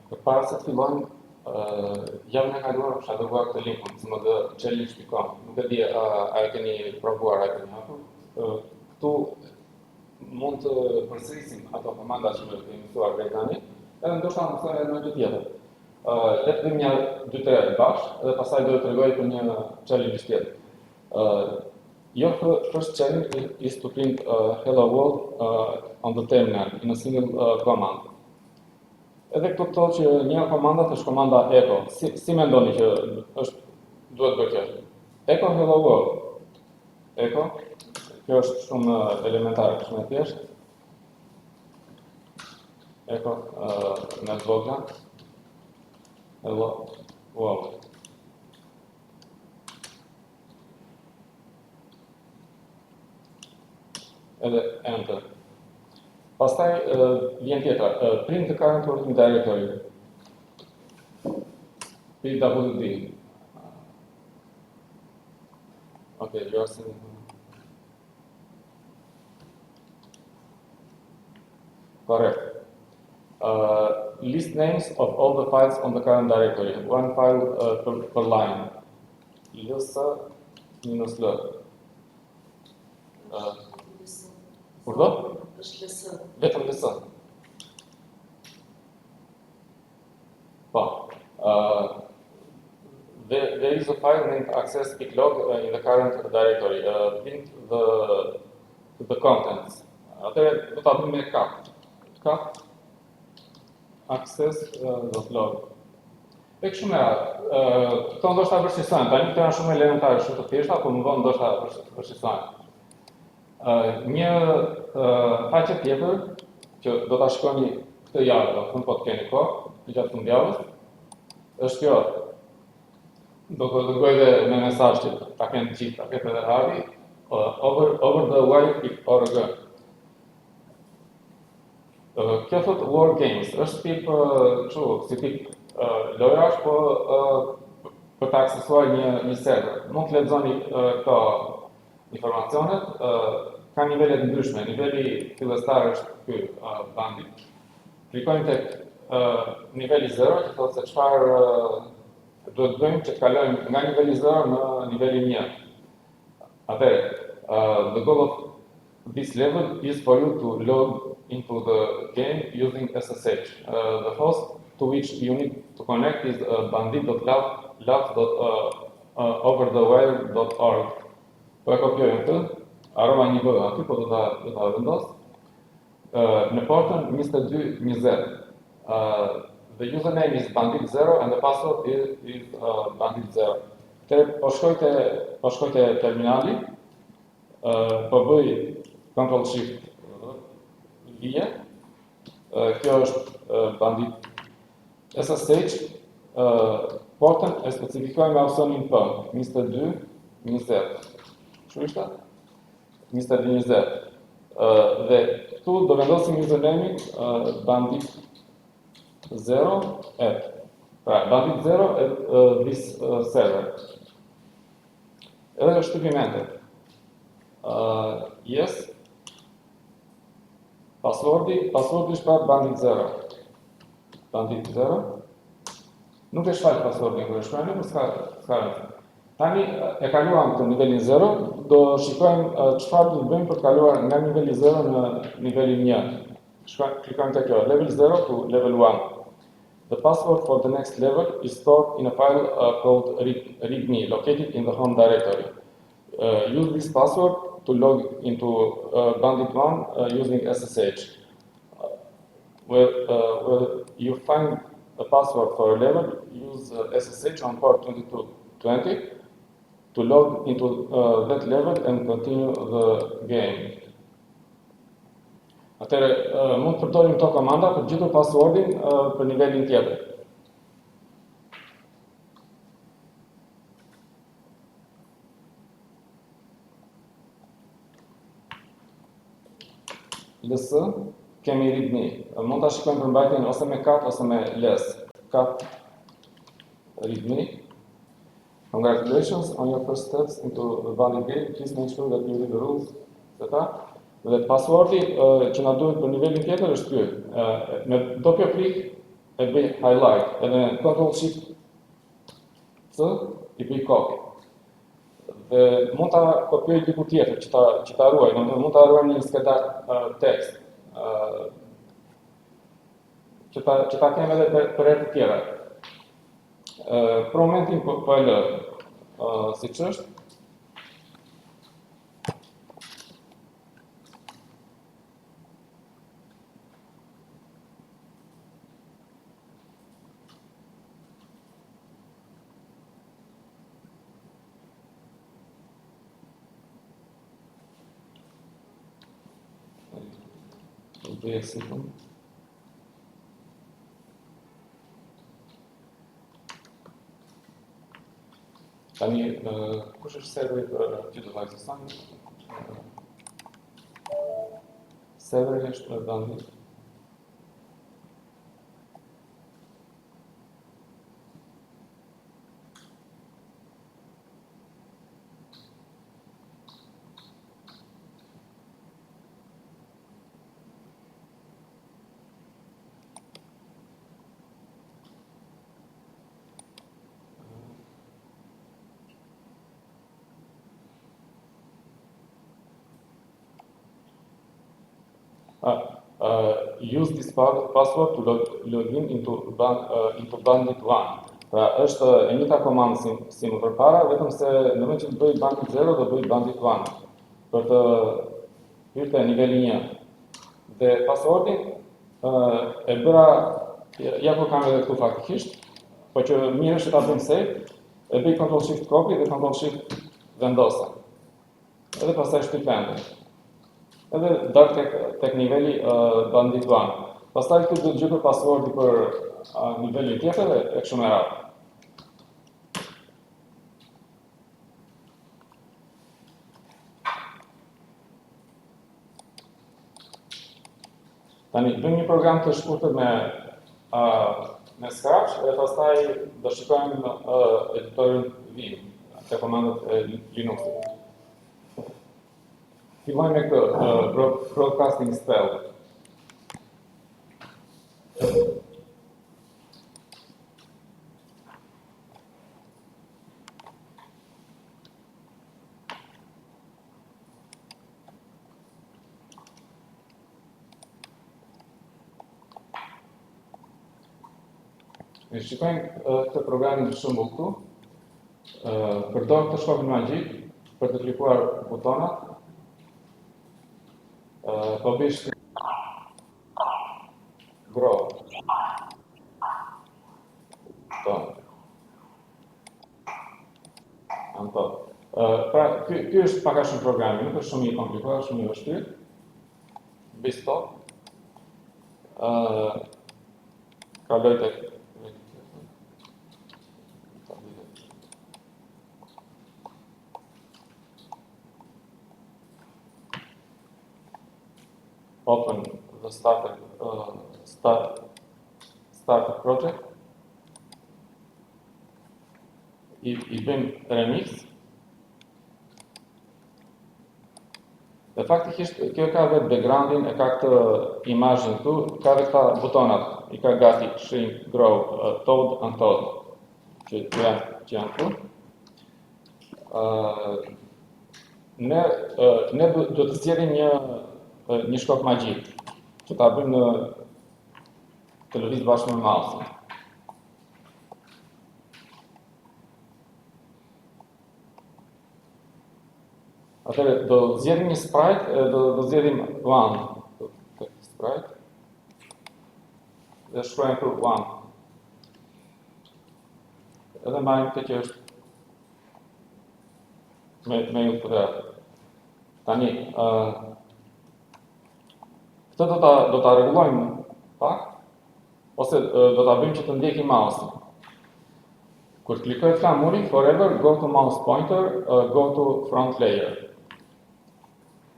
Përpara se të fillojmë, javën e kaluar kisha dërguar këtë linkun, smd.challenge.com. Nuk e di a e keni provuar, a e keni hapur. Këtu mund të përsërisim ato komanda që më kemi mësuar deri tani, edhe ndoshta mësojmë edhe në gjë tjetër. Le të bëjmë një 2-3 bashkë, dhe pastaj do të tregoj për një challenge tjetër. Your first challenge is to print hello world on the terminal in a single command. Edhe këtu thotë që një komandat është komanda echo. Si mendoni që duhet bërë kjo? Echo hello world. Echo. Kjo është shumë elementare, shumë e thjeshtë. Echo me vogla. Hello world. Edhe enter. Pastaj vjen tjetra, print the current working directory. PWD. Okay, you are seeing. Correct. List names of all the files on the current directory. One file per line. ls -l. Kurdo? Vetëm ls. Po. There is a file named access.log in the current directory. Print the contents. Atëherë do ta bëjmë me cat. Access.log. Tek shumë e radhë. Këto ndoshta vështirësojnë. Tani këto janë shumë elementare, shumë të thjeshta, por më vonë ndoshta vështirësojnë. Një faqe tjetër që do ta shikoni këtë javë, do të po të keni kohë, gjatë fundjavës, është kjo. Do të dërgoj dhe me mesazh që ta kenë të gjithë, ta ketë edhe Ravi, over the wire.org. Kjo thot War Games, është tip si tip lojrash, po për të aksesuar një server. Mund të lexoni këto informacionet, ka nivelet ndryshme. Niveli fillestar është ky bandi. Klikojmë tek niveli 0, që thotë se çfarë duhet të bëjmë që të kalojmë nga niveli 0 në nivelin 1. Atëherë, the goal of this level is for you to log into the game using SSH. The host to which you need to connect is bandit.lab.overthewire.org. Po e kopjojmë këtë, arrova një bë aty, po do ta vendos. Në portën 2220. The username is bandit0 and the password is bandit0. Po shkoj te terminali, po bëj Ctrl Shift vije. Kjo është bandit SSH. Portën e specifikoj me opsionin P, 2220. Shurishta? 2220. Dhe këtu do vendosim username-in bandit0 at. Pra, bandit0 at this server. Edhe shtypimentet. Yes. Passwordi është pra bandit0. Bandit0. Nuk e shfaq passwordin kur e shkruajmë, por s'ka rëndësi. Tani e kaluam këtë nivelin 0, do shikojmë çfarë do të bëjmë për të kaluar nga niveli 0 në nivelin 1. Klikojmë te kjo, level 0 to level 1. The password for the next level is stored in a file called readme located in the home directory. Use this password to log into bandit1 using SSH. Where you find a password for a level, use SSH on port 2220 to log into that level and continue the game. Atëherë, mund të përdorim këto komanda për gjetur passwordin për nivelin tjetër. LS, kemi readme. Mund ta shikojmë përmbajtjen ose me cat ose me LS. Cat readme. Congratulations on your first steps into the valid game. Please make sure that you read the rules, etc. Dhe passwordi që na duhet për nivelin tjetër është ky. Me doppio klik e bëj highlight, edhe Ctrl Shift C i bëj copy. Dhe mund ta kopjoj diku tjetër që ta ruaj, mund ta ruaj në një skedar tekst. Që ta kem edhe për herë të tjera. Për momentin po e lë siç është. Bëj sekond. Tani, kush është serveri për këtë device sani? Serveri është në Bandit. Use this password to log in into Bandit 1. Pra është e njëjta komandë si më përpara, vetëm se në vend që të bëj Bandit 0 do bëj Bandit 1 për të hyrë te niveli 1. Dhe passwordin e bëra ja ku kam edhe këtu faktikisht, po që mirë është ta bëjmë save, e bëj Ctrl Shift copy dhe Ctrl Shift vendosa. Edhe pastaj shtypende. Edhe dal tek niveli Bandit 1. Pastaj këtu do të gjej passwordi për nivelin tjetër e kështu me radhë. Tani bëjmë një program të shkurtër me Scratch dhe pastaj do shikojmë editorin Vim, te komandat e Linuxit. Fillojmë me këtë broadcasting spell. Ne shikojmë këtë programin në shembull këtu. Përdor këtë shkopin magjik për të klikuar butonat. Po bësh grow. Pra, ky është pak a shumë programi, nuk është shumë i komplikuar, shumë i vështirë. Bëj stop. Kaloj tek open the start project. I bëjmë remix. Dhe faktikisht kjo ka vetë backgroundin, e ka këtë imazhin këtu, ka edhe këta butonat, i ka gati shrink, grow, toad, untoad, që janë këtu. Ne do të zgjedhim një shkop magjik, që ta bëjmë të lëviz bashkë me mouse-in. Atëherë do zgjedhim një sprite, do zgjedhim one, sprite, dhe shkruajmë këtu one. Edhe mbajmë këtë që është me ju të verë. Tani, këtë do ta rregullojmë pak, ose do ta bëjmë që të ndjeki mouse-in. Kur klikoj flamurin, forever, go to mouse pointer, go to front layer.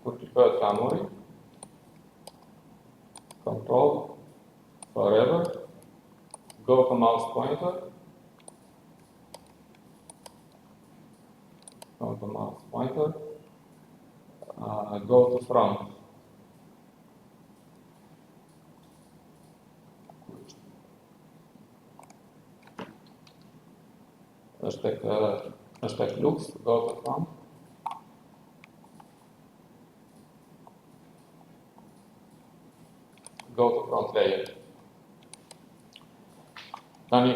Kur klikoj flamurin, control, forever, go to mouse pointer, go to mouse pointer, go to front. është tek lux, go to front. Go to front layer. Tani,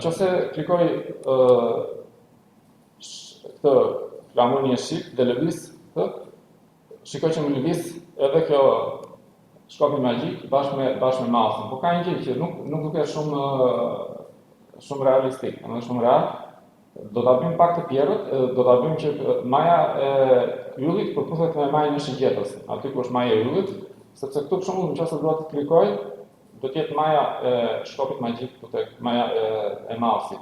nëse klikoj këtë flamurin e shqip dhe lëviz këtë, shikoj që më lëviz edhe kjo shkopi magjik bashkë me mouse-in. Po ka një gjë që nuk duket shumë realistik, shumë real. Do ta bëjmë pak të tjerët, do ta bëjmë që maja e yllit përputhet me majën e shigjetës, aty ku është maja e yllit, sepse këtu për shembull nëse dua të klikoj, do të jetë maja e shkopit magjik këtu tek maja e mouse-it.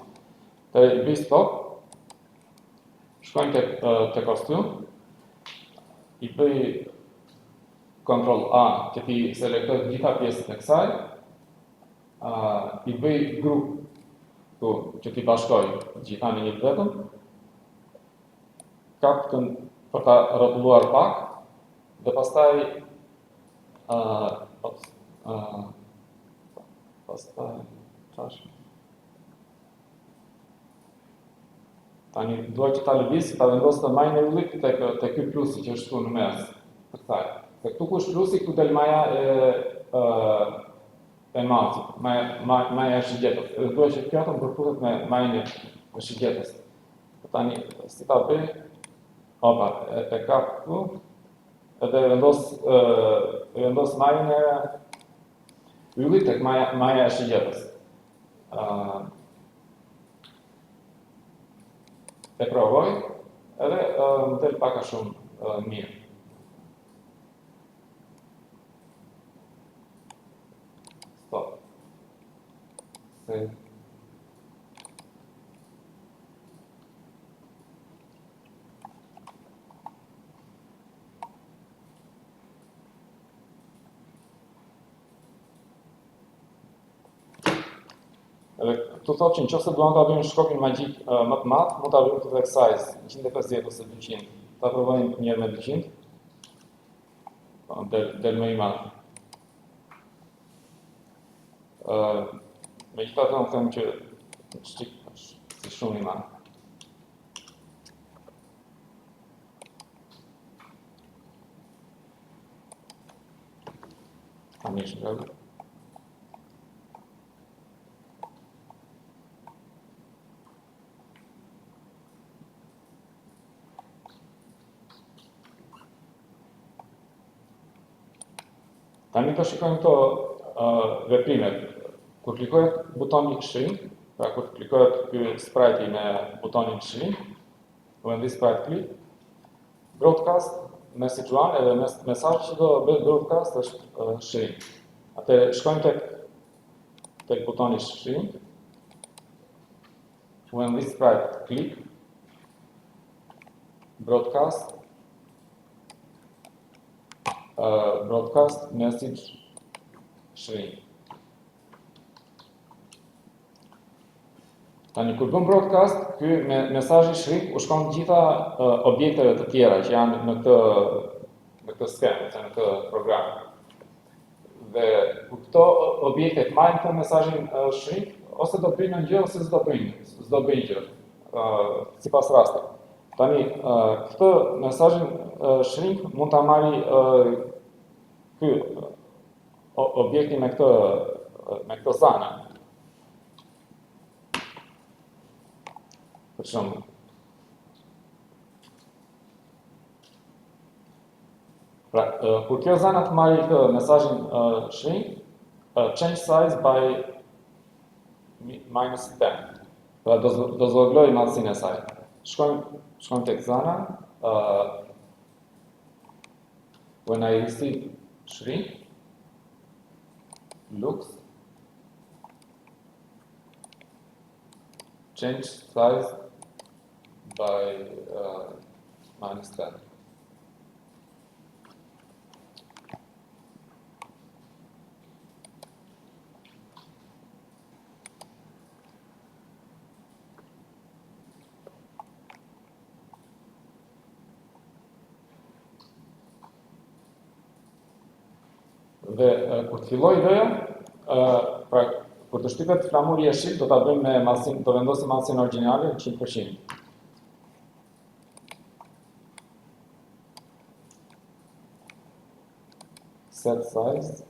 Të bëj stop. Shkojmë tek kostum. I bëj Ctrl A që ti selektoj gjitha pjesët e kësaj. I bëj grup këtu që ti bashkoj gjitha në një vetëm. Kap për ta rrotulluar pak dhe pastaj tani dua që ta lëviz, ta vendos të majën e yllit tek ky plusi që është këtu në mes. Për kësaj. Se këtu ku është plusi, këtu del maja e mouse-it, maja e shigjetës. Dhe dua që kjo të përputhet me majën e shigjetës. Tani si ta bëj? Opa, e kap këtu edhe vendos majën e yllit tek maja e shigjetës. E provoj edhe më del pak a shumë mirë. Stop. Save. Edhe këtu thotë që nëse duam ta bëjmë shkopin magjik më të madh, mund ta bëjmë të tek size 150 ose 200. Ta provojmë një herë me 200. Del më i madh. Megjithatë unë them që është shumë i madh. Tani është gabim. Tani të shikojmë këto veprimet. Kur klikohet butoni shrink, pra kur klikohet ky sprite me butonin shrink, when this sprite click, broadcast message one edhe mesazhi që do bëhet broadcast është shrink. Atëherë shkojmë tek butoni shrink. When this sprite click, broadcast message shrink. Tani kur bëm broadcast, ky mesazhi shrink u shkon gjitha objekteve të tjera që janë në këtë skemë, në këtë program. Dhe kur këto objekte marrin këtë mesazhin shrink, ose do bëjnë një gjë ose s'do bëjnë gjë, sipas rastit. Tani këtë mesazhin shrink mund ta marrë ky objekti me këtë zana. Për shembull. Pra, kur kjo zana të marrë këtë mesazhin shrink, change size by -10. Pra do zvogloj madhësinë e saj. Shkojmë tek zana. When I receive shrink, lux, change size by -10. Dhe kur të filloj ideja, pra Kur të shtypet flamuri jeshil, do ta bëjmë me mallsinë, do vendosim mallsinë origjinale 100%. Set size.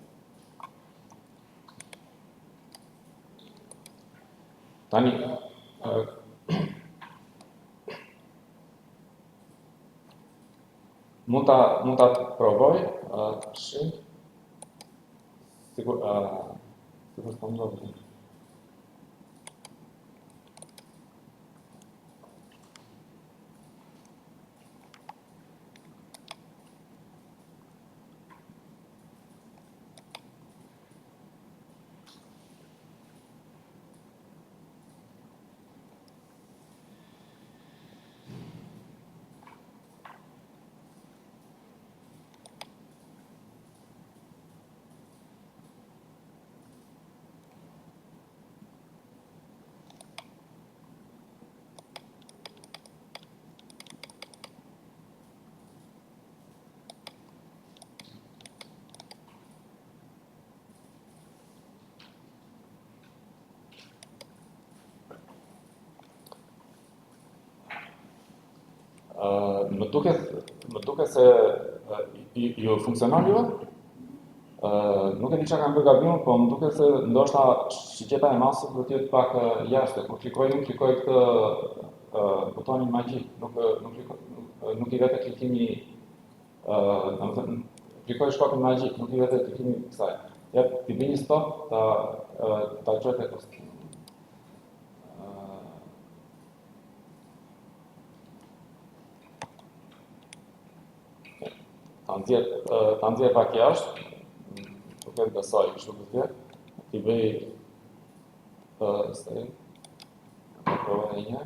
Tani mund ta provoj, sigur s'po më ndodh. Më duket se ju funksionon juve? Nuk e di çka kam bërë gabimin, po më duket se ndoshta shiqeta e masës do të jetë pak jashtë. Kur klikoj këtë butonin magjik, nuk i vete klikimi, domethënë klikoj shkopin magjik, nuk i vete klikimi kësaj. Jep ti bëni stop ta çoj tek post. Ta nxjerr pak jashtë, nuk e besoj kështu do të jetë. Ti bëj provoj një.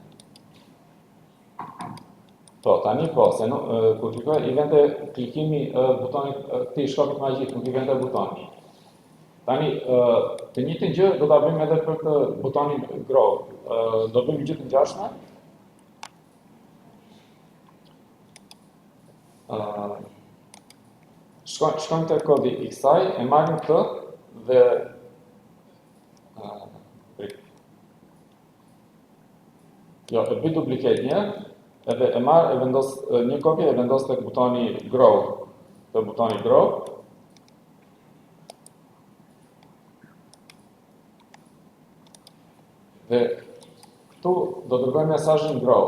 Po, tani po, se kur klikoj i vende klikimi butonit këtij shkopit magjik, nuk i vende butoni. Tani të njëjtën gjë do ta bëjmë edhe për këtë butonin grow. Do bëjmë gjithë ngjashme. Shkojmë te kodi i kësaj, e marrim këtë dhe jo, e bëj duplicate një, edhe e marr e vendos një kopje e vendos tek butoni grow. Te butoni grow. Dhe këtu do të dërgoj mesazhin grow.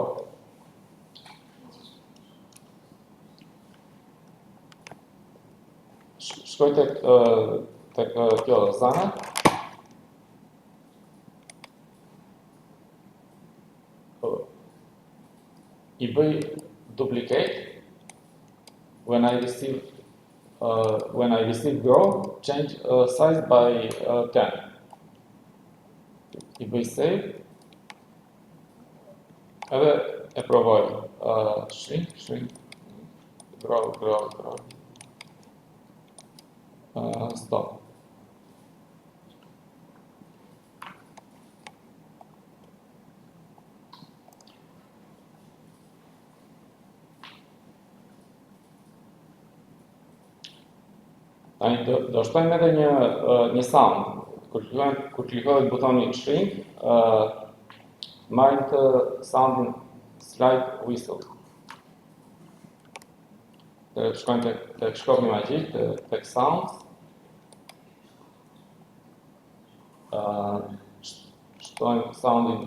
Shkoj tek kjo zana. I bëj duplicate. When I receive grow, change size by 10. I bëj save. Edhe e provoj. Shrink. Grow. Stop. Tani do shtojmë edhe një sound. Kur klikohet butoni shrink, marrim të soundin slide whistle. Shkojmë tek shkopi magjik, tek sounds. Shtojmë soundin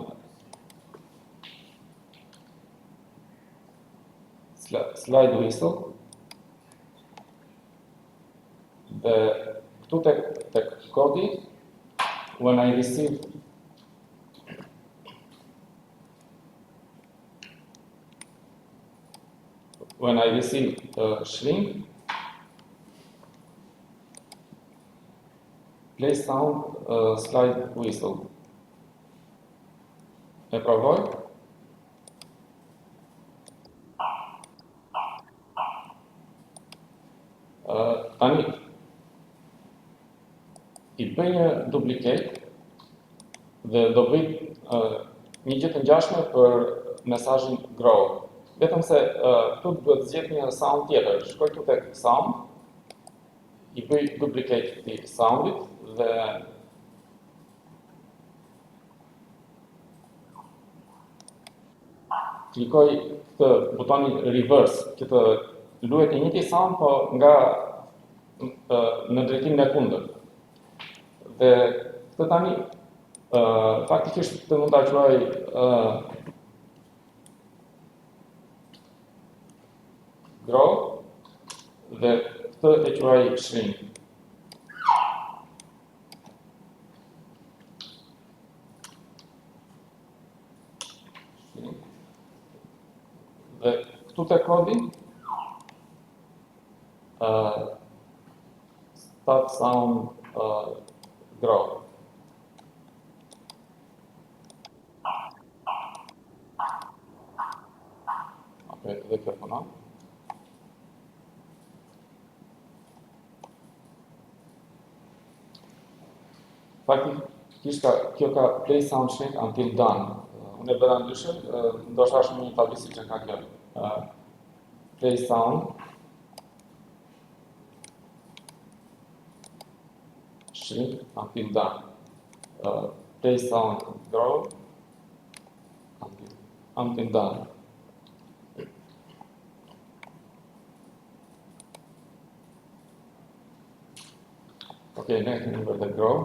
slide whistle. Dhe këtu tek kodi, when I receive shrink, play sound slide whistle. E provoj. Tani i bëj një duplicate dhe do bëj një gjë të ngjashme për mesazhin grow. Vetëm se këtu duhet zgjedh një sound tjetër. Shkoj këtu tek sound, i bëj duplicate këtij soundit dhe klikoj këtë butonin reverse, që të luhet një njëjti sound, po nga në drejtimin e kundërt. Dhe këtë tani faktikisht të mund ta quaj grow dhe këtë e quaj shrink. Dhe këtu te kodi start sound grow. Okay, dhe kjo punon. Faktikisht kjo ka play sound shrink until done. Unë e bëra ndryshe, ndoshta është një padrejti që ka kjo. Play sound shrink until done. Play sound grow until done. Okay, ne kemi bërë të grow.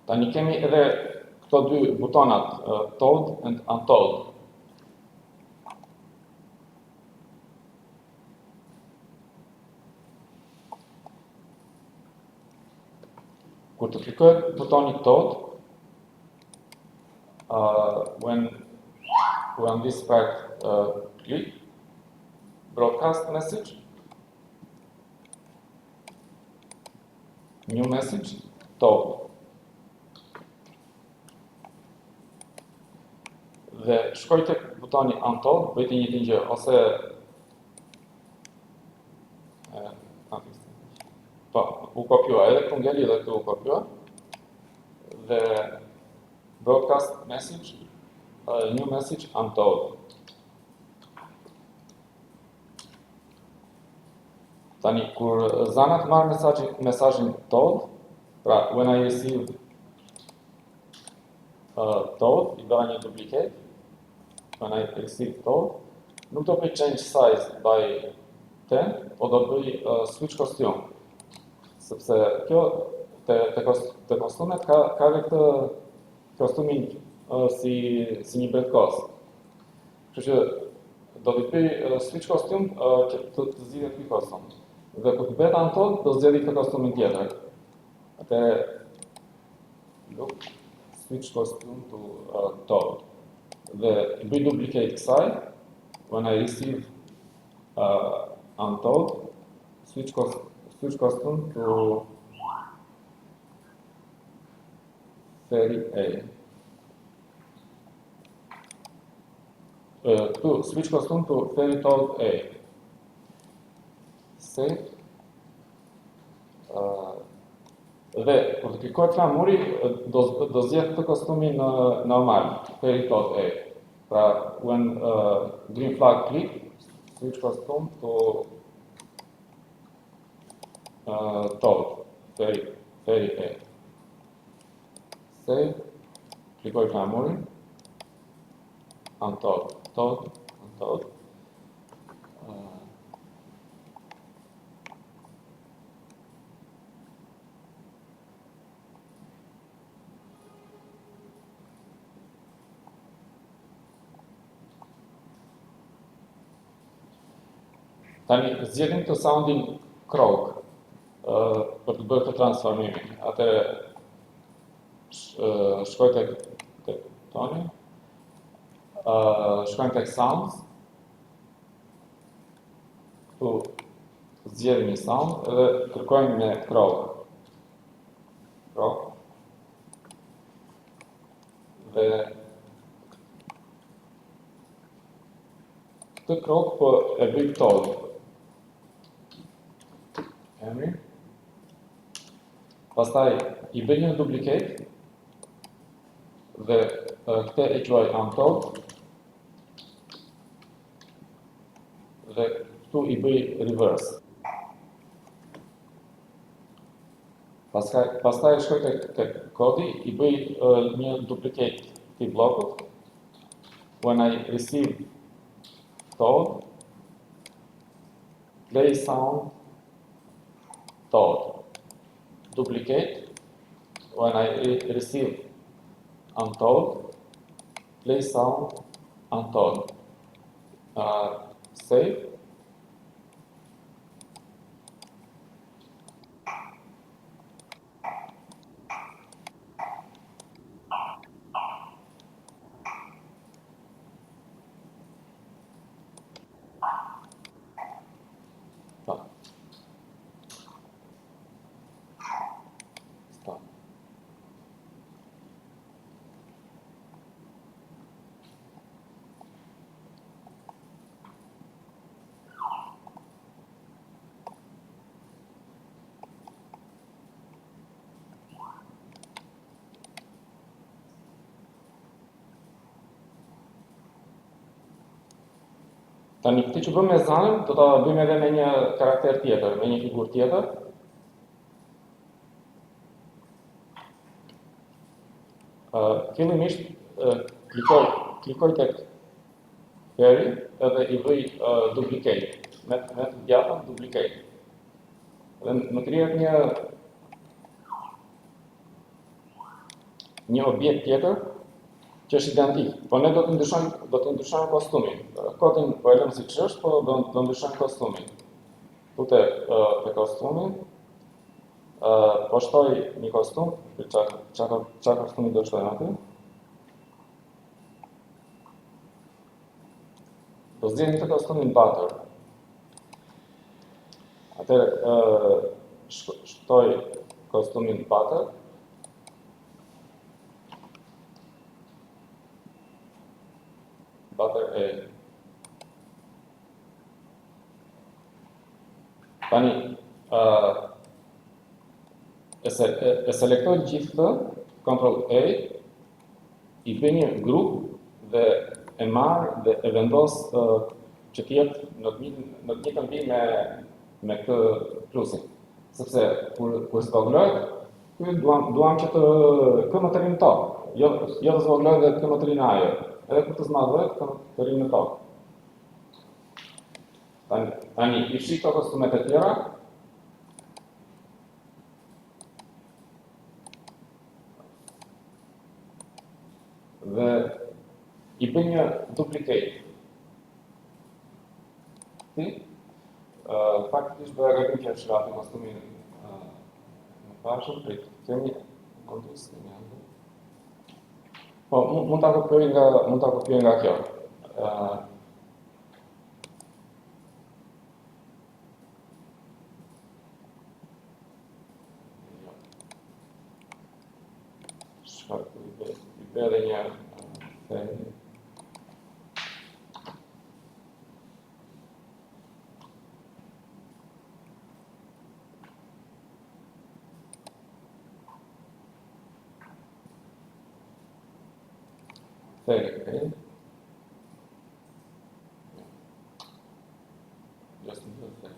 Tani kemi edhe këto dy butonat, told and untold. Kur të klikohet butoni told, when this part click, broadcast message, new message, told. Dhe shkoj tek butoni untold, bëjt një të gjë, ose u kopjua, edhe këtu ngelli dhe këtu u kopjua, dhe broadcast message, new message untold. Tani, kur zanat marrë mesazhin told, pra, when I receive told, I bëra një duplicate, when I receive told, nuk do bëj change size by 10, po do bëj switch costume, sepse kjo te kostumet ka këtë kostumin si një bretkos. Kështu që do t'i bëj switch costume që të zgjidhet ky kostum. Dhe kur të bëhet untold, do zgjidhet këtë kostumin tjetër. Atëherë look switch costume to told. Dhe I bëj duplicate kësaj, when I receive untold, switch costume to fairy A. To switch costume to fairy told A. Save. Dhe kur të klikohet flamuri, do zgjedh këtë kostumin normal, fairy told A. Pra, when green flag click, switch costume to told, fairy A. Save, klikoj flamurin, untold. Tani, zgjedhim të soundin croak për të bërë të transformimin. Atëherë shkoj tek toni, shkojmë tek sounds, këtu zgjedhim një sound dhe kërkojmë me croak. Dhe këtë croak po e bëj told. Emri. Pastaj I bëj një duplicate dhe këtë e quaj untold dhe këtu I bëj reverse. Pastaj shkoj tek kodi, I bëj një duplicate të blokut. When I receive toad, play sound toad. Duplicate. When I receive untold, play sound untold. Save. Stop. Tani këtë që bëmë me zanën, do ta bëjmë edhe me një karakter tjetër, me një figurë tjetër. Fillimisht klikoj tek query edhe I bëj duplicate, me djatën duplicate. Dhe më krijet një objekt tjetër që është identik, po ne do të ndryshojmë kostumin. Kodin po e lëm siç është, po do ndryshojmë kostumin. Tu te kostumin, po shtoj një kostum, çfarë kostumi do shtojmë aty? Do zgjidhni të kostumin butter. Atëherë shtoj kostumin butter. Butter A. Tani e selektoj gjithë këtë, Ctrl A, I bëj një grup dhe e marr dhe e vendos që të jetë në të njëjtën vijë me këtë plusin. Sepse kur zvoglohet, ky duam që të më të rinë tokë, jo të zvoglohet dhe të më të rinë ajër. Edhe kur të zmadhohet, të rinë në tokë. Tani, I fshi këto kostumet e tjera. Dhe I bëj një duplicate. Faktikisht bëja gabim që fshi atë kostumin në pashëm, kemi kontekst një ande. Po, mund ta kopjoj nga kjo. I bëj edhe një themi. Okay. Just do that.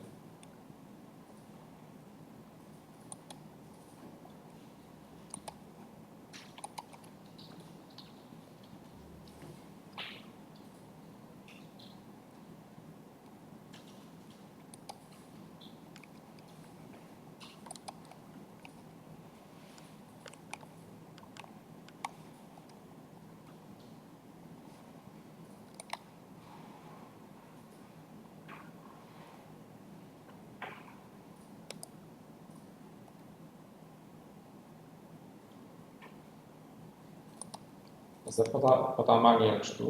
Nëse po ta marr një kështu,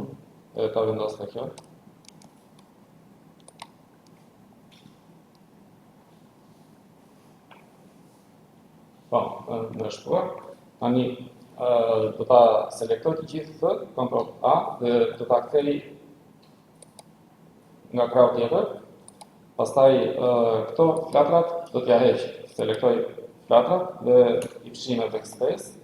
edhe ta vendos te kjo. Po, në shtuar. Tani do ta selektoj të gjithë këtë, Ctrl A dhe do ta kthej nga krau tjetër. Pastaj këto flatrat do t'ja heq. Selektoj flatrat dhe I fshi me backspace.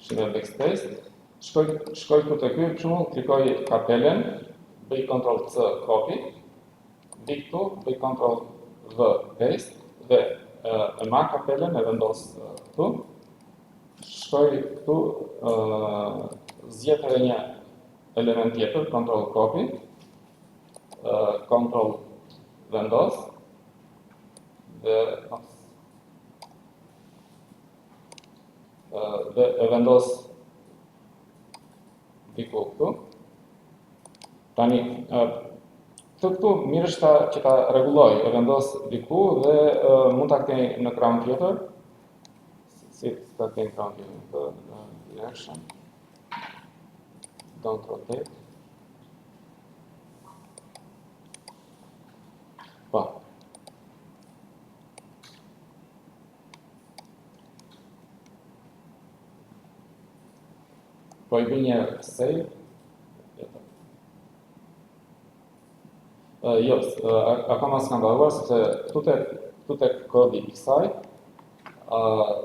Shkoj këtu te ky, për shembull, klikoj kapelen, bëj Ctrl C copy, vi këtu, bëj Ctrl V paste dhe e marr kapelen, e vendos këtu, shkoj këtu, zgjedh edhe një element tjetër, control copy, control vendos, dhe e vendos diku këtu. Tani, këtu mirë është që ta rregulloj, e vendos diku dhe mund ta kthej në ekran tjetër. Si ta kthej në ekran tjetër, direction, don't rotate. Po. Po i bëj një save. Jo, akoma s'kam dalluar sepse këtu tek kodi i kësaj,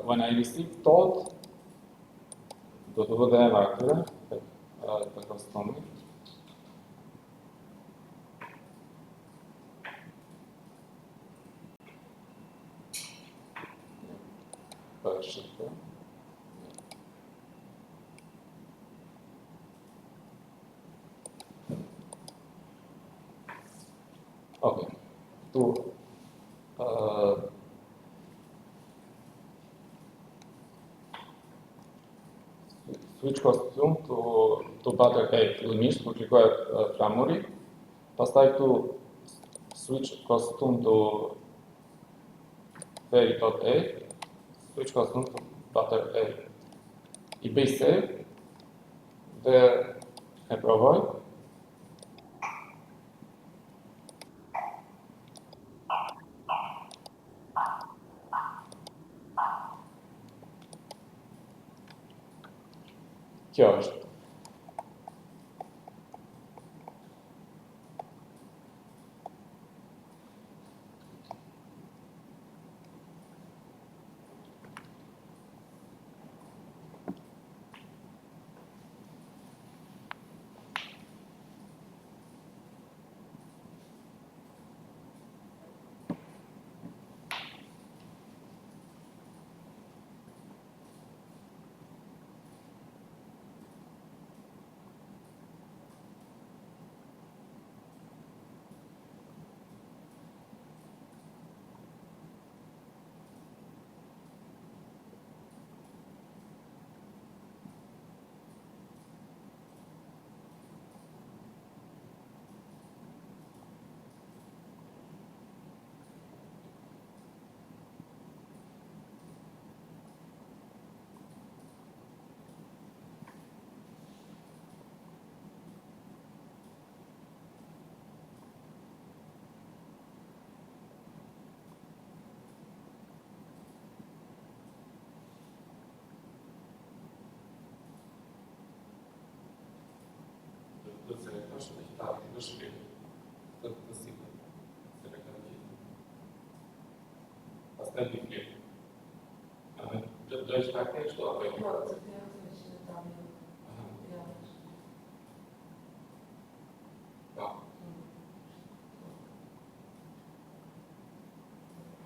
when I receive tot, do të vë dhe emra këtyre, tek custom. Për shifte. Ok, tu switch costume to butter A fillimisht, kur klikohet flamuri, pastaj tu switch costume to fairy.a, switch costume to butter A. I bëj save dhe e provoj. Kjo është. Do të selektosh me qytetin në shpirë. Të sigurt. Selektoj gjithë. Pastaj ti flip. Do të shtakej kështu apo jo? Jo, të të janë të qytetarë. Ja.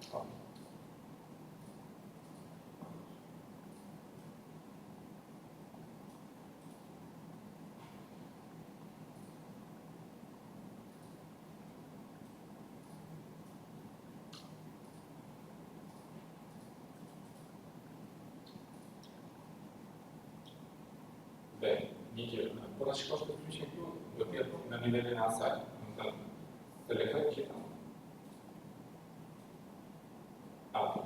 Po. Dhe një gjë, po ta shikosh të fryqen këtu, do të jetë në nivelin e asaj. Do të selektoj gjithë. Apo.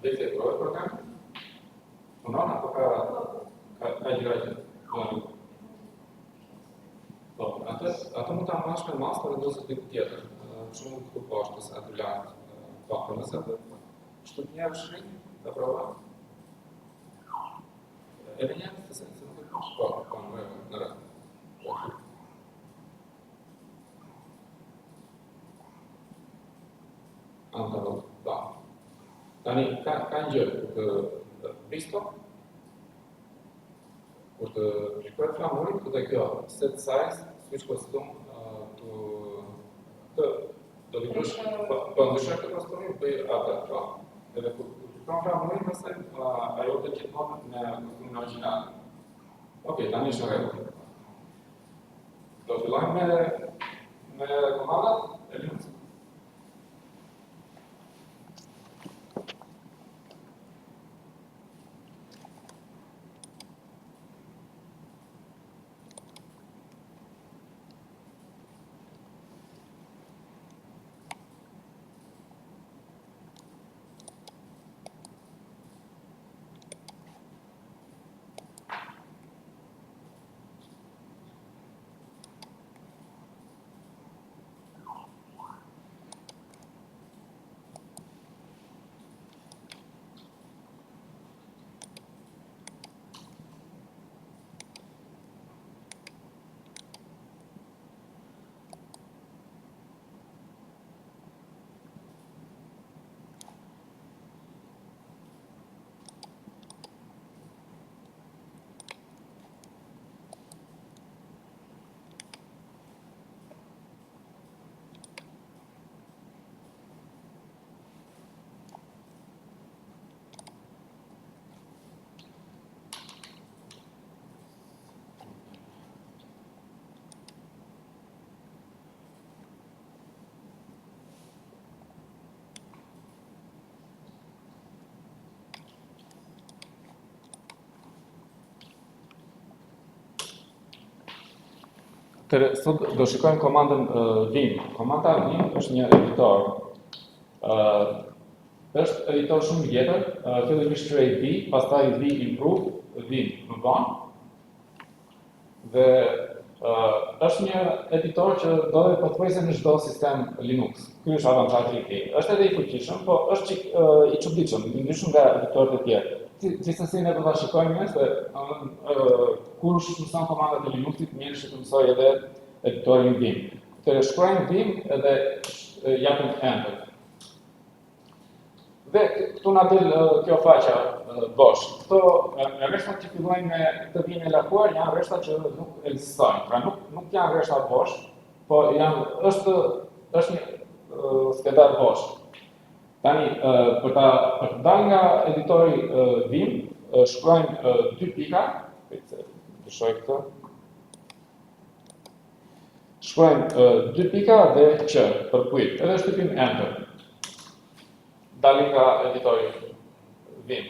Dhe të provoj program? Punon apo ka gjëra që po, ato mund ta marrësh me master dhe dozë diku tjetër. Për shembull këtu poshtë ose aty lart. Po, nëse kështu një herë shkrim, ta provoj. Edhe një herë se nuk e kam. Po, në rreth. Antarot, da. Tani, ka një gjë, të visto, kur të shkruaj flamurin, të kjo set size, switch custom, do të kush, po ndryshoj këtë kostumin, bëj atë, po. Edhe kur shkruaj flamurin, pastaj ajo do të gjithmonë në kostumin origjinal. Okej, tani është në rregull. Do fillojmë me komandat e Linux. Sot do shikojmë komandën Vim. Komanda Vim është një editor. Është editor shumë i vjetër, fillimisht quhej V, pastaj V Improve, Vim më vonë. Dhe është një editor që do të pothuajse në çdo sistem Linux. Ky është avantazhi i tij. Është edhe i fuqishëm, po është i çuditshëm, ndryshe nga editorët e tjerë. Gjithsesi ne do ta shikojmë ne se kur mëson komandat e Linuxit, mirë që të mësoj edhe editorin Vim. Të shkruajmë Vim edhe japim enter. Dhe këtu na del kjo faqja bosh. Këto rreshtat që fillojnë me këtë Vim e lakuar janë rreshta që nuk ekzistojnë. Pra nuk janë rreshta bosh, po është një skedar bosh. Tani, për të dalë nga editori Vim, shkruajmë 2 pika, ndryshoj këtë. Shkruajmë 2 pika dhe q për quit, edhe shtypim enter. Dalim nga editori Vim.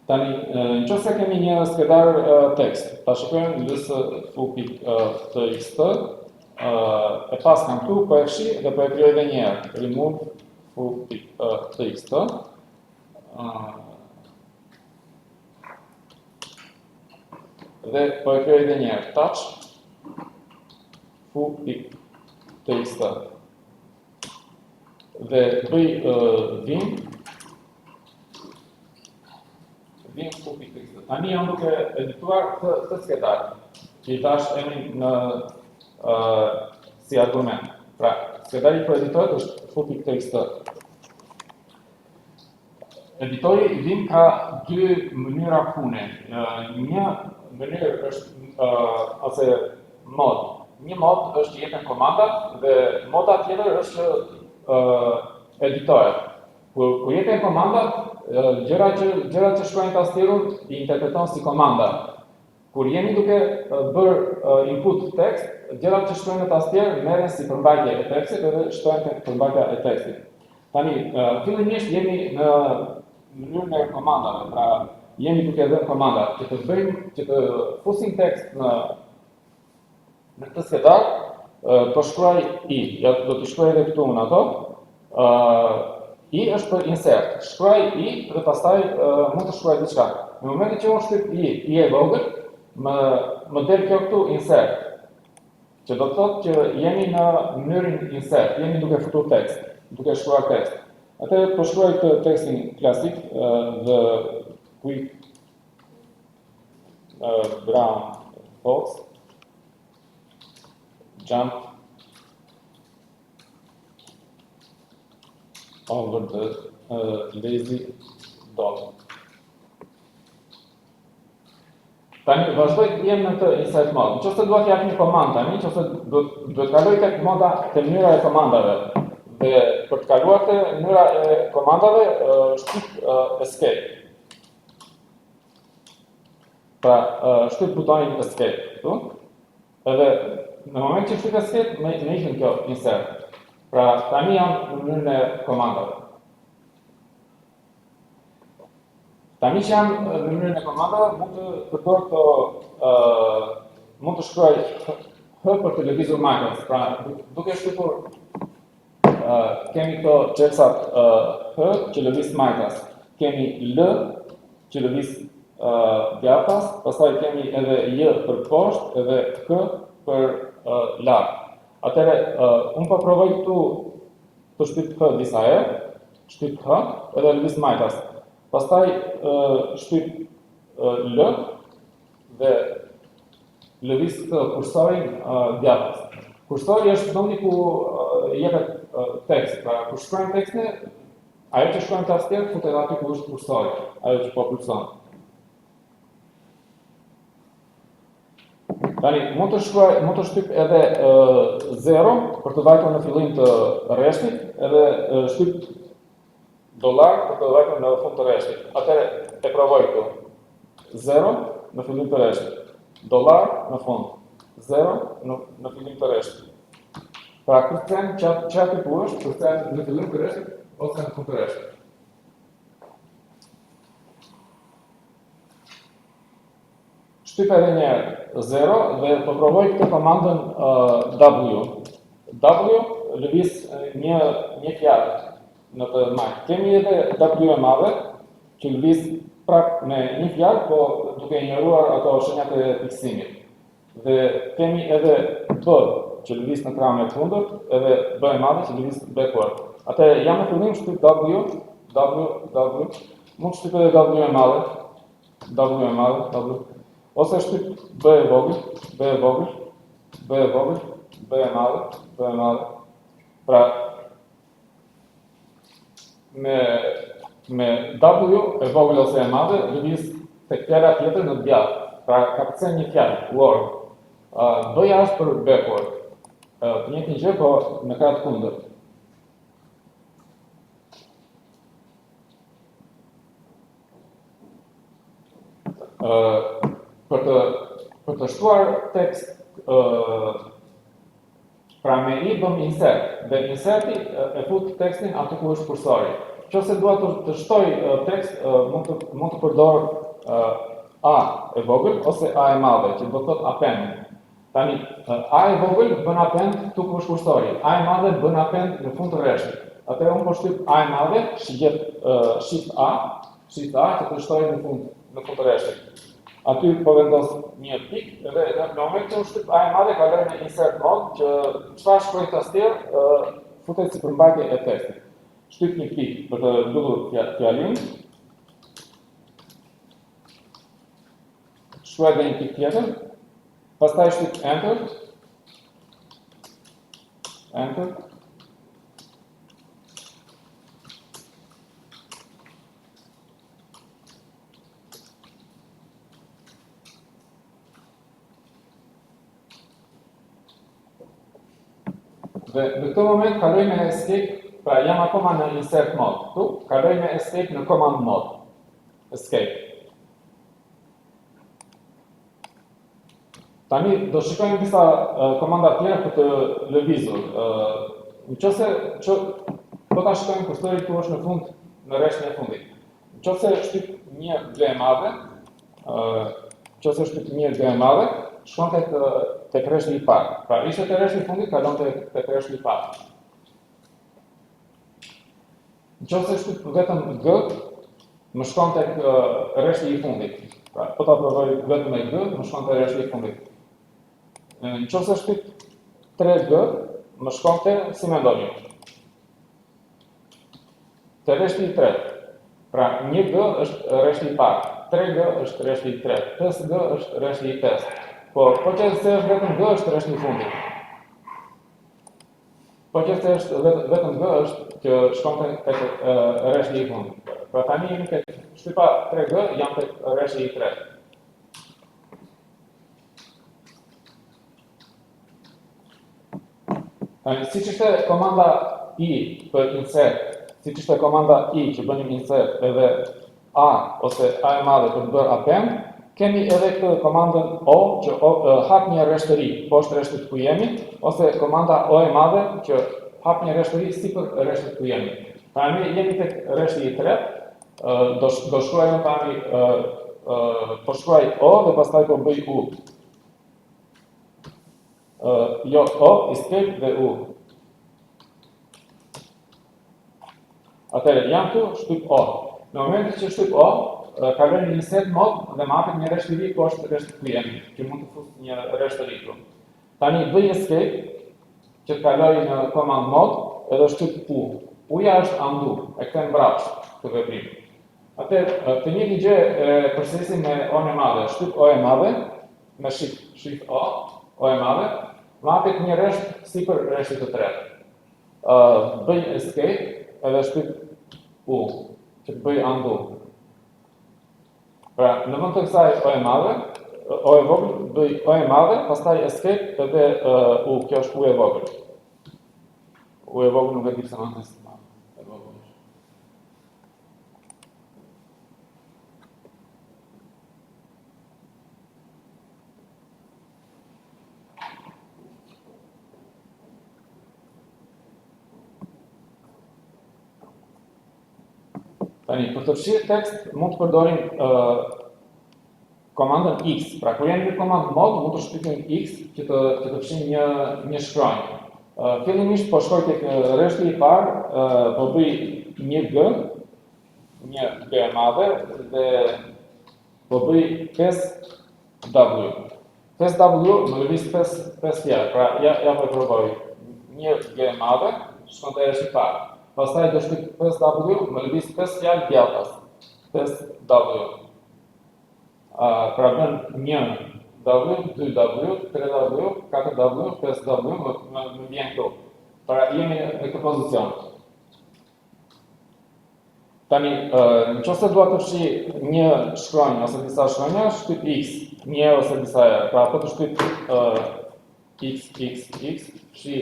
Tani, nëse kemi një skedar tekst, ta shikojmë ls foo.txt, e pas kam këtu, po e fshi dhe po e krijoj edhe një herë, remove foo.txt. Dhe po e krijoj edhe një herë, touch foo.txt. Dhe bëj Vim foo.txt. Tani jam duke edituar këtë skedar, që i tash emrin në si argument. Pra, skedari për editohet është foo.txt. Editori Vim ka 2 mënyra pune. Një mënyrë është ose mod. Një mod është që jepen komandat dhe moda tjetër është editohet. Kur jepen komandat, gjërat që shkruajnë tastirun i interpreton si komanda. Kur jemi duke bërë input tekst, gjërat që shkruajnë në tastier merren si përmbajtje e tekstit edhe shtohen tek përmbajtja e tekstit. Tani, fillimisht jemi në mënyrën e komandave, pra jemi duke dhënë komanda që të bëjmë, që të fusim tekst në këtë skedar, po shkruaj i, ja do të shkruaj edhe këtu unë ato. I është për insert. Shkruaj i dhe pastaj mund të shkruaj diçka. Në momentin që unë shtyp i e vogël, më del kjo këtu insert. Që do të thotë që jemi në mënyrën insert, jemi duke futur tekst, duke shkruar tekst. Atëherë po shkruaj të tekstin klasik dhe quick brown fox jump over the lazy dot. Tani vazhdoj të jem në të insert mode. Nëse dua të jap një komandë tani, nëse do të kaloj tek moda te mënyra e komandave. Dhe për të kaluar te mënyra e komandave, shtyp escape. Pra, shtyp butonin escape këtu. Edhe në moment që shtyp escape, më ikën kjo insert. Pra, tani jam në mënyrën e komandave. Tani që jam në mënyrën e komandave, mund të përdor këto, mund të shkruaj H për të lëvizur majtas. Pra, duke shtypur kemi këto çelësat H që lëviz majtas. Kemi L që lëviz djathtas, pastaj kemi edhe J për poshtë edhe K për lart. Atëherë, unë po provoj këtu të shtyp H disa herë, shtyp H edhe lëviz majtas. Pastaj shtyp L dhe lëviz këtë kursorin djathtas. Kursori është vendi ku jepet tekst. Pra, kur shkruajmë tekstin, ajo që shkruajmë tastier futet aty ku është kursori, ajo që po pulson. Tani, mund të shtyp edhe 0 për të vajtur në fillim të rreshtit, edhe shtyp dollar për të vajtur në fund të rreshtit. Atëherë e provoj këtu. 0 në fillim të rreshtit, dollar në fund, 0 në fillim të rreshtit. Pra, kërcen që aty ku është, kërcen në fillim të rreshtit ose në fund të rreshtit. Shtyp edhe njerë 0 dhe po provoj këtë komandën W. W lëviz një fjalë në të majtë. Kemi edhe W e madhe që lëviz prap me një fjalë, po duke injoruar ato shenjat e fiksimit. Dhe kemi edhe B që lëviz në krahun e fundit, edhe B e madhe që lëviz backward. Atëherë jam në fillim shtyp W, mund shtyp edhe W e madhe, ose shtyp B e vogël, B e madhe. Pra, me W e vogël ose e madhe, lëviz tek fjala tjetër në djathtë. Pra, ka përcen një fjalë, word. B-ja është për backward. Të njëjtin gjë, po në krah të kundërt. Për të shtuar tekst, pra me I bëm insert, dhe inserti e fut tekstin aty ku është kursori. Nëse dua të shtoj tekst, mund të përdor A e vogël ose A e madhe, që do të thotë append. Tani, A e vogël bën append këtu ku është kursori, A e madhe bën append në fund të rreshtit. Atëherë unë po shtyp A e madhe, shift A që të shtoj në fund të rreshtit. Aty po vendos një pik dhe në moment që unë shtyp A e madhe kaloj në insert mode që çfarë shkruaj tastier futet si përmbajtje e tekstit. Shtyp një pik për të mbyllur fjalin. Shkruaj edhe një pik tjetër. Pastaj shtyp enter. Dhe në këtë moment kaloj me escape, pra jam akoma në insert mode. Këtu kaloj me escape në command mode. Escape. Tani do shikojmë disa komanda tjera për të lëvizur. Nëse do ta shikojmë kursori ku është në fund në rreshtin e fundit. Nëse shtyp një G e madhe, shkon tek rreshti i parë. Pra ishte te rreshti i fundit, kalon tek rreshti i parë. Nëse shtyp vetëm G, më shkon tek rreshti i fundit. Pra po ta provoj vetëm me G, më shkon tek rreshti i fundit. Nëse shtyp 3G, më shkon te si mendoni. Te rreshti i tretë. Pra 1G është rreshti i parë, 3G është rreshti i tretë, 5G është rreshti i pestë. Po që se është vetëm G është rreshti i fundit. Po që është vetëm G është që shkon tek rreshti I fundit. Pra tani jemi tek shtypa 3G, jam tek rreshti I tretë. Tani siç ishte komanda I për insert, siç ishte komanda I që bënim insert edhe A ose A e madhe për të bërë append, kemi edhe këtë komandën O që hap një rreshtëri poshtë rreshtit ku jemi, ose komanda O e madhe që hap një rreshtëri sipër rreshtit ku jemi. Tani jemi tek rreshti I tretë, do shkruajmë tani po shkruaj O dhe pastaj po bëj U. Jo O, escape dhe U. Atëherë jam këtu, shtyp O. Në momentin që shtyp O, kaloj në insert mode dhe më hapet një rreshtëri poshtë rreshtit ku jemi, që mund të fus një rreshtëri këtu. Tani bëj escape që të kaloj në command mode edhe shtyp U. U-ja është undo, e kthem mbrapsht këtë veprim. Atëherë të njëjtin gjë përsërisim me O e madhe. Shtyp O e madhe me shift O e madhe, më hapet një rresht sipër rreshtit të tretë. Bëj escape edhe shtyp U, që të bëj undo. Pra, në vend të kësaj O e madhe, O e vogël, bëj O e madhe, pastaj escape edhe U, kjo është U e vogël. U e vogël nuk e di pse më antes. Tani, për të fshirë tekst, mund të përdorim komandën X. Pra, kur jemi në komandë mod, mund të shtypim X që të fshim një shkronjë. Fillimisht po shkoj tek rreshti I parë, po bëj një G e madhe dhe po bëj 5W. 5W më lëviz 5 fjalë. Pra, ja po e provoj. Një G e madhe, shkon te rreshti I parë. Pastaj do shtyp 5W, më lëviz 5 fjalë djathtas. 5W. Pra bën 1W, 2W, 3W, 4W, 5W, më vjen këtu. Pra jemi në këtë pozicion. Tani, nëse dua të fshi një shkronjë ose disa shkronja, shtyp X, një ose disa herë. Pra po të shtyp X, fshi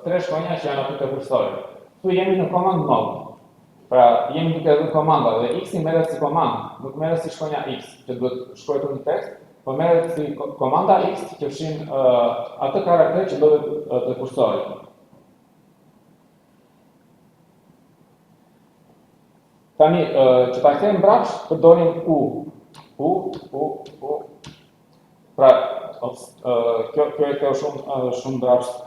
3 shkronja që janë aty te kursori. Këtu jemi në command mode. Pra, jemi duke dhënë komanda dhe X-i merret si komandë, nuk merret si shkronja X, që duhet shkruar në tekst, po merret si komanda X që fshin atë karakter që bëhet te kursori. Tani, që ta kthejmë mbrapsht, përdorim U. U. Pra, kjo e ka shumë mbrapsht.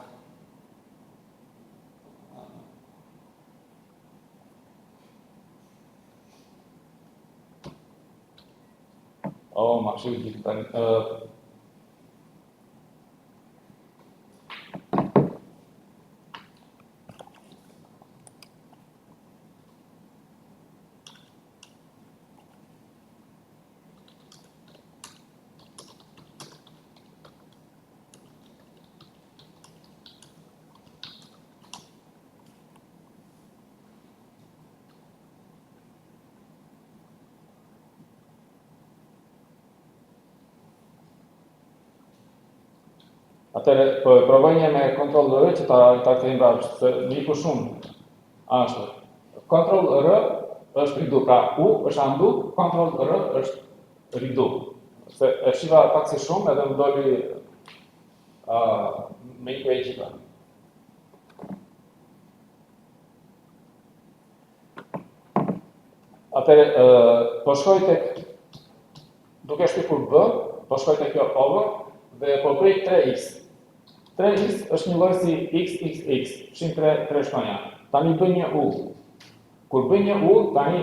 Ma kështu I gjithë tani. Atëherë, po e provoj një me Ctrl R që ta kthejmë mbrapsht, se niku shumë. Ashtu. Ctrl R është redo, pra U është undo, Ctrl R është redo. Se e shiva pak si shumë edhe më doli me iku e gjitha. Atëherë, po shkoj tek, duke shtypur B, po shkoj tek kjo over dhe po bëj 3X. 3X është një lloj si XXX, fshin 3 shkronja. Tani bëj një U. Kur bëj një U, tani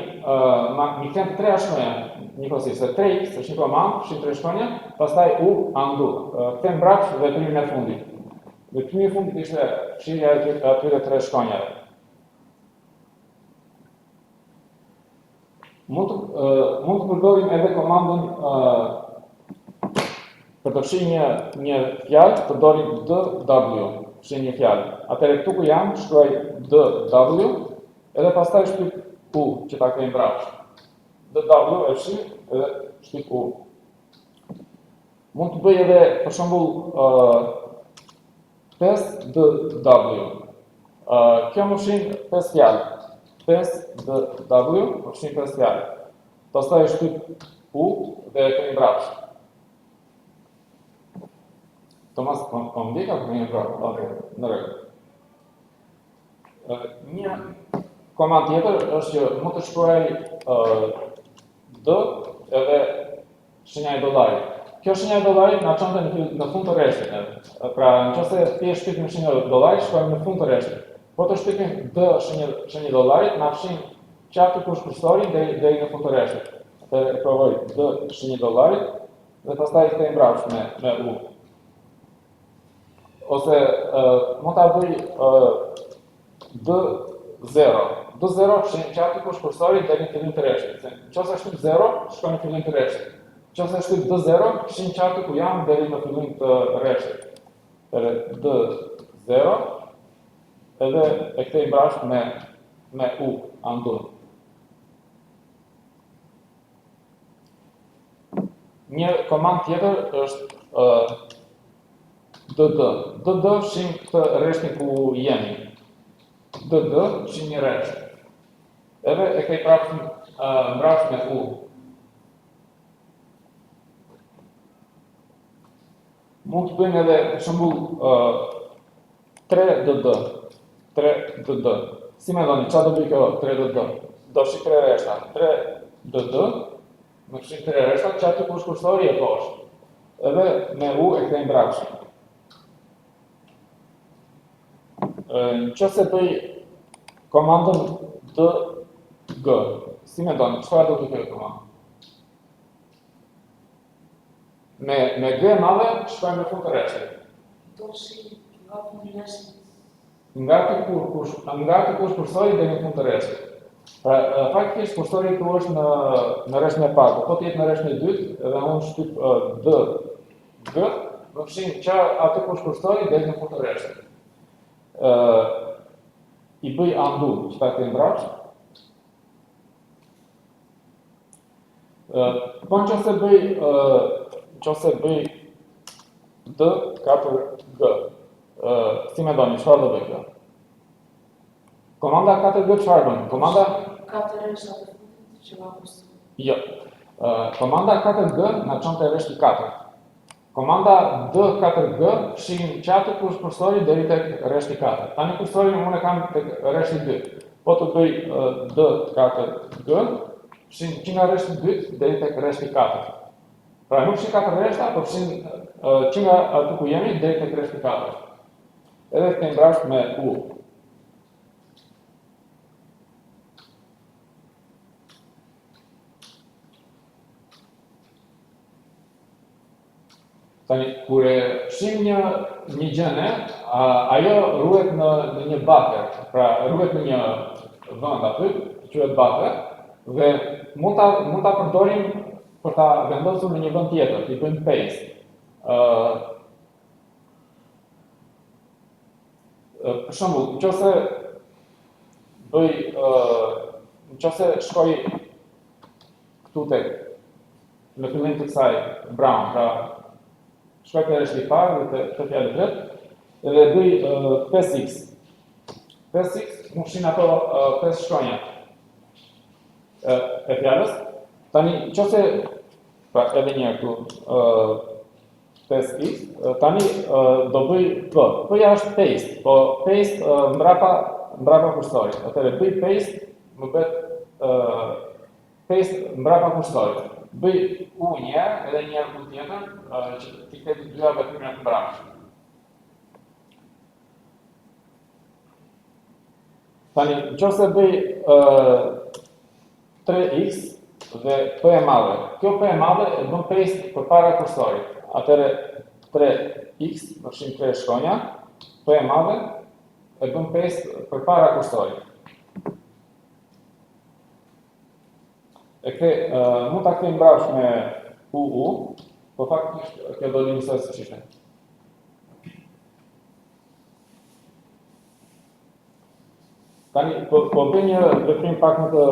mi kthem 3 shkronja njëkohësisht, se 3X është një komandë, fshin 3 shkronja, pastaj U undo. Kthem mbrapsht veprimin e fundit. Veprimi I fundit ishte fshirja e atyre 3 shkronjave. Mund të përdorim edhe komandën për të fshirë një fjalë, përdorim DW, një fjalë. Atëherë këtu ku jam, shkruaj DW, edhe pastaj shtyp U, që ta kemi mbrapsht. DW e fshi edhe shtyp U. Mund të bëj edhe, për shembull, 5DW. Kjo më fshin 5 fjalë. 5DW më fshin 5 fjalë. Pastaj shtyp U dhe e kemi mbrapsht. Tomas, po më ndjek apo më mbrapsht? Okej, në rregull. Një komand tjetër është që mund të shkruaj D edhe shenja e dollarit. Kjo shenja e dollarit na çon në fund të rreshtit. Pra, nëse thjesht shtypim shenjën e dollarit, shkruajmë në fund të rreshtit. Po të shtypim D shenjën e dollarit, na fshin qatë kushkursorin deri në fund të rreshtit. Atë provoj D shenjë e dollarit dhe pastaj kthej mbrapsht me U. Ose mund ta bëj D0. D0 fshin qatë kushkursorin deri në fillim të rreshtit. Nëse shtyp 0, shkon në fillim të rreshtit. Nëse shtyp D0, fshin qatë ku jam deri në fillim të rreshtit. D0 edhe e kthej mbrapsht me U, andun. Një komand tjetër është DD. DD fshin këtë rreshtin ku jemi. DD fshin një rresht. Edhe e kthej mbrapsht me U. Mund të bëjmë edhe, për shembull, 3DD. 3DD. Si me dhoni, qa do bëj kjo 3DD? Do fshi 3 rreshta. 3DD, më fshin 3 rreshta, qatë kushkursori e poshtë. Edhe me U e kthej mbrapsht. Nëse bëj komandën DG, si me dhoni, çfarë do të bëj komandë? Me G madhe, shkojmë në fund të rreshtit. Do shi nga fundi i rreshtit. Nga të kushkursori deri në fund të rreshtit. Pra, faktikisht kursori këtu është në rreshtin e parë, po të jetë në rreshtin e dytë, edhe unë shtyp DG, më fshin atë kushkursori deri në fund të rreshtit. I bëj undo, që ta kthej mbrapsht. Po nëse bëj D4G, si me doni, çfarë do bëj kjo? Komanda 4G çfarë bën? Komanda 4 rreshta të fundit që va kursor. Jo. Komanda 4G na çon te rreshti 4. Komanda D4G fshin qatë kushkursori deri tek rreshti 4. Tani kursorin unë e kam tek rreshti 2. Po të bëj D4G, fshin që nga rreshti 2 deri tek rreshti 4. Pra nuk fshin 4 rreshta, po fshin që nga aty ku jemi deri tek rreshti 4. Edhe kthej mbrapsht me U. Tani, kur e fshim një gjëne, ajo ruhet në një buffer, pra ruhet në një vend aty, quhet buffer, dhe mund ta përdorim për ta vendosur në një vend tjetër, i bëjmë paste. Për shembull, nëse shkoj këtu tek në fillim të kësaj brown, pra shkoj të rreshti i parë dhe të fjalë tretë, edhe bëj 5x. 5x më fshin ato 5 shkronja e fjalës. Tani, nëse pra edhe një këtu 5x, tani do bëj p. P-ja është paste, po paste mbrapa kursorit. Atëherë bëj paste, më bëhet paste mbrapa kursorit. Bëj U një edhe një U tjetër, që t'i kthej të dyja veprimet mbrapsht. Tani, nëse bëj 3x dhe p e madhe. Kjo p e madhe e bën paste përpara kursorit. Atëherë 3x, më fshin 3 shkronja, p e madhe e bën paste përpara kursorit. Mund ta kthej mbrapsht me UU, po faktikisht kjo do njësoj së qishte. Tani, po bëj një veprim pak më të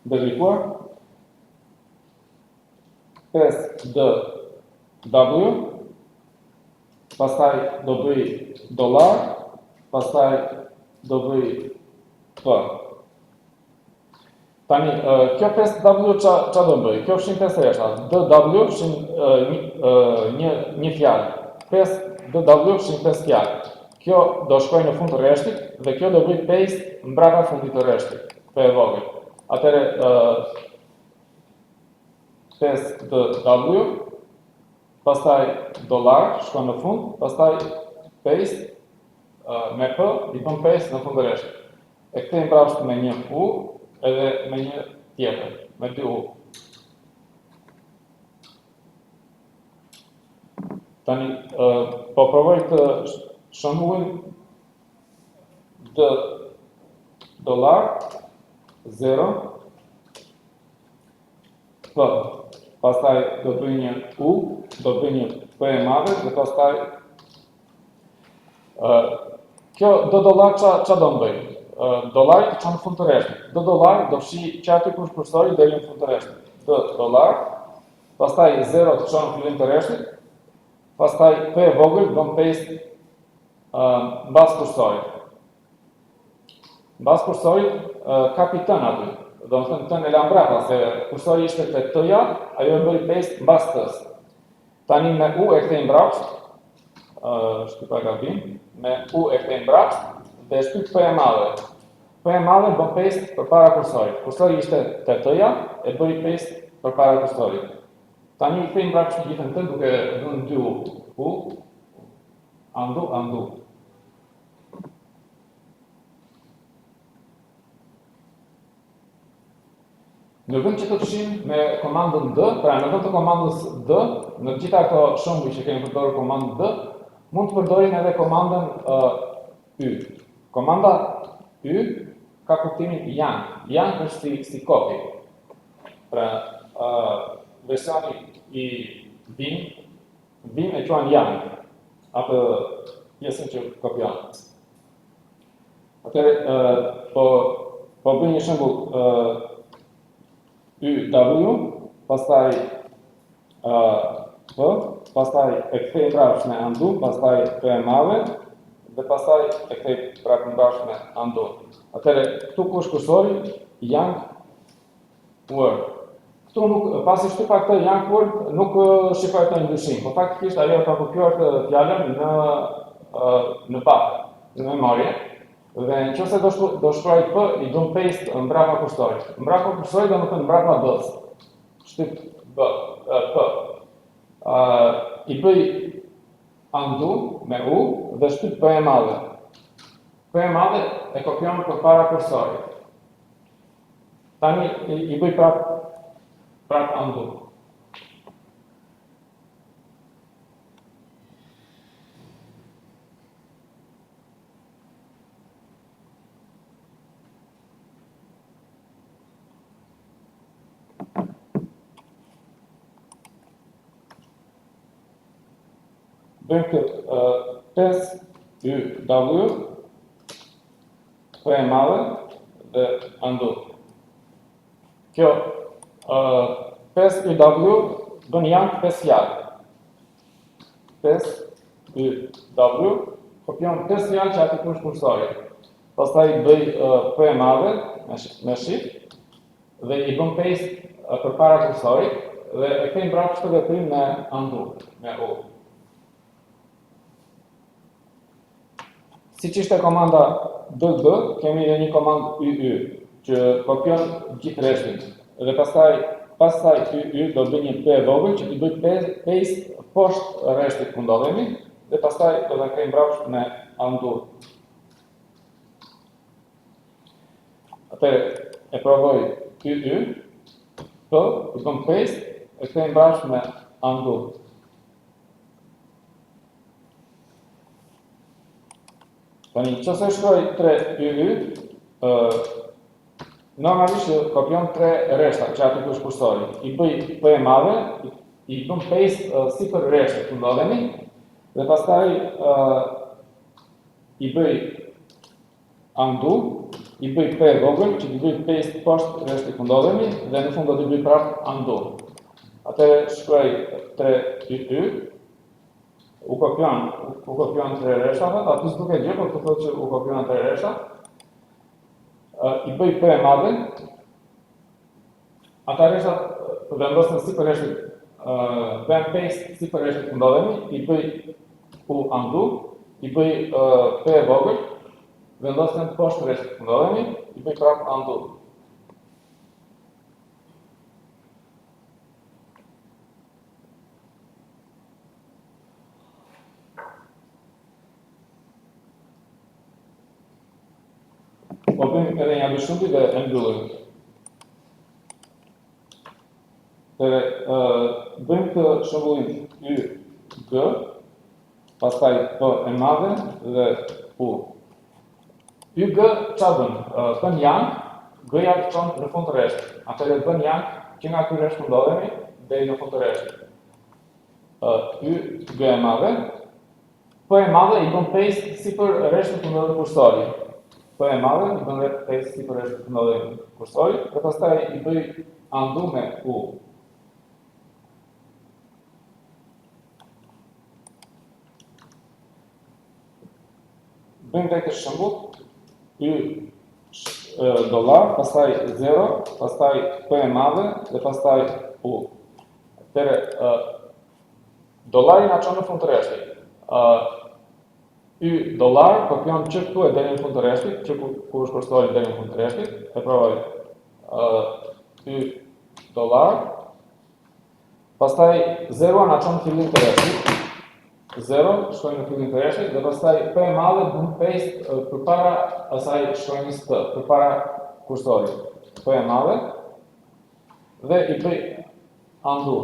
ndërlikuar. 5DW, pastaj do bëj dollar, pastaj do bëj P. Tani, kjo 5W qa do bëj? Kjo fshin 5 rreshta. DW fshin një fjalë. 5DW fshin 5 fjalë. Kjo do shkoj në fund të rreshtit dhe kjo do bëj paste mbrapa fundit të rreshtit. P e vogël. Atëre 5DW, pastaj dollar shkon në fund, pastaj paste me P i bën paste në fund të rreshtit. E kthejmë prapë me një U edhe me një tjetër, me 2 U. Tani, po provoj të shëmbullin dollar 0 P. Pastaj do bëj një U, do bëj një P e madhe dhe pastaj kjo do dollar qa do më bëj? Dollari të qonë në fund të rreshtit. Do dollar do fshi që aty kush kursori deri në fund të rreshtit. Do dollar, pastaj 0 të qonë në fillim të rreshtit, pastaj P e vogël bën paste mbas kursorit. Mbas kursorit kapitën aty. Do më thënë tën e la mbrapa, se kursori ishte të T-ja, ajo e bëri paste mbas T-s. Tani me U e kthejmë mbrapsht, shtypa gabim, me U e kthejmë mbrapsht, dhe shtyp P e madhe. P e madhe bën paste përpara kursorit. Kursori ishte te T-ja, e bëri paste përpara kursorit. Tani i kthejmë mbrapsht të gjithën të duke dhënë 2 U. U, andu. Në vend që të fshim me komandën D, pra në vend të komandës D, në gjitha ato shembuj që kemi përdorur komandën D, mund të përdorim edhe komandën Y. Komanda Y ka kuptimin yang. Yang është si kopi. Pra, versioni i Vim e quan yang, atë pjesën që kopjon. Atëherë, po bëj një shembull YW, pastaj P, pastaj e kthej prapë me andu, pastaj P e madhe, dhe pastaj e kthej prapë mbrapsht me andu. Atëherë, këtu ku është kursori, yang word. Këtu nuk, pasi shtypa këtë yang word, nuk shifoj të ndryshim, po faktikisht ajo ka kopjuar të fjalën në bakë, në memorie. Dhe nëse do shkruaj P, i bën paste mbrapa kursorit. Mbrapa kursorit do të thënë mbrapa B-s. Shtyp P. I bëj andu me U dhe shtyp P e madhe. P e madhe e kopjon përpara kursorit. Tani i bëj prap andu. Bëjmë këtë 5YW, P e madhe dhe andu. Kjo 5YW bën yang 5 fjalë. 5YW kopjon 5 fjalë që aty ku është kursori. Pastaj bëj P e madhe me shift dhe i bën paste përpara kursorit dhe e kthej mbrapa këtë veprim me andu, me U. Siç ishte komanda DD, kemi edhe një komandë YY, që kopjon gjithë rreshtin. Dhe pastaj YY do bëj një P e vogël që i bëj paste poshtë rreshtit ku ndodhemi, dhe pastaj do ta kthej mbrapsht me andu. Atëherë e provoj YY, P, i bëm paste, e kthej mbrapsht me andu. Tani, nëse shkruaj 3YY, normalisht kopjon 3 rreshta që aty ku është kursori. I bëj P e madhe, i bëm paste sipër rreshtit ku ndodhemi, dhe pastaj i bëj undo, i bëj P vogël që t'i bëj paste poshtë rreshtit ku ndodhemi dhe në fund do t'i bëj prapë undo. Atëherë shkruaj 3YY, u kopjuan 3 rreshtat, aty s'duket gjë, por të thotë që u kopjuan 3 rreshtat. I bëj P e madhe, ata rreshtat vendosen sipër rreshtit, bën paste sipër rreshtit ku ndodhemi, i bëj undo, i bëj P e vogël, vendosen poshtë rreshtit ku ndodhemi, i bëj prapë undo. Po bëjmë edhe një abishumbi dhe e mbyllim. Bëjmë të shembullin Y, pastaj P e madhe dhe U. Y, G, qa bën? Bën yang, G-ja çon në fund të rreshtit. Atëherë bën yang që nga ky rresht ku ndodhemi deri në fund të rreshtit. Y, G e madhe, P e madhe i bën paste sipër rreshtit ku ndodhet kursori. P e madhe i bën paste sipër rreshtit ku ndodhet kursori, dhe pastaj i bëj undo me U. Bëjmë këtë shembull, Y dollar, pastaj 0, pastaj P e madhe dhe pastaj U. Atëherë dollari na çon në fund të rreshtit. Y dollar kopjon që këtu e deri në fund të rreshtit, që ku është kursori deri në fund të rreshtit, e provoj. Y dollar, pastaj 0 na çon në fillim të rreshtit. 0 shkojnë në fillim të rreshtit dhe pastaj P e madhe bën paste përpara asaj shkronjës T, përpara kursorit. P e madhe dhe i bëj undo.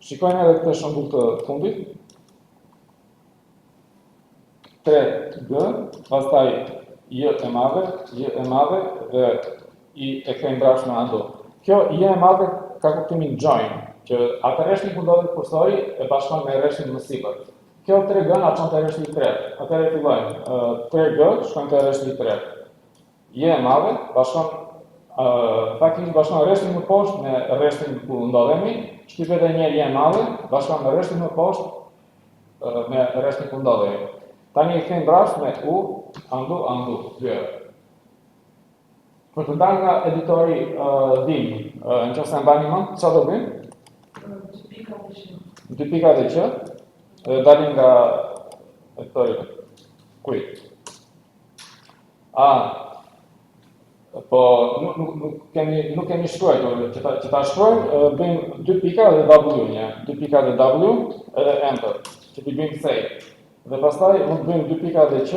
Shikojmë edhe këtë shembull të fundit. 3G, pastaj J e madhe dhe I e kthejmë brash me undo. Kjo J e madhe ka kuptimin join, që atë rreshtin ku ndodhet kursori e bashkon me rreshtin më sipër. Kjo 3G na çon te rreshti I tretë. Atëherë fillojmë. 3G shkon te rreshti I tretë. J e madhe bashkon faktikisht bashkon rreshtin më poshtë me rreshtin ku ndodhemi, shtypet edhe një herë J e madhe, bashkon me rreshtin më poshtë me rreshtin ku ndodhemi. Tani e kthejmë brash me U, undo, 2 herë. Për të dalë nga editori Vim, nëse e mbani mend, çfarë do bëjmë? 2 pika dhe Q, dhe dalim nga editori Quit. Po nuk kemi shkruar që ta shkruajmë, bëjmë 2 pika dhe W një, 2 pika dhe W edhe Enter, që t'i bëjmë save. Dhe pastaj mund të bëjmë 2 pika dhe Q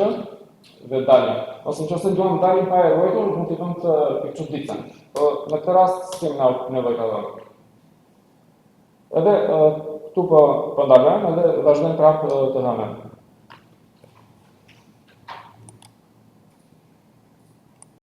dhe dalim. Ose nëse duam të dalim pa e ruajtur, mund t'i bëjmë të pikçudicën. Po në këtë rast s'kemi nevojë ta bëjmë. Edhe këtu po ndalojmë edhe vazhdojmë prapë të hënën.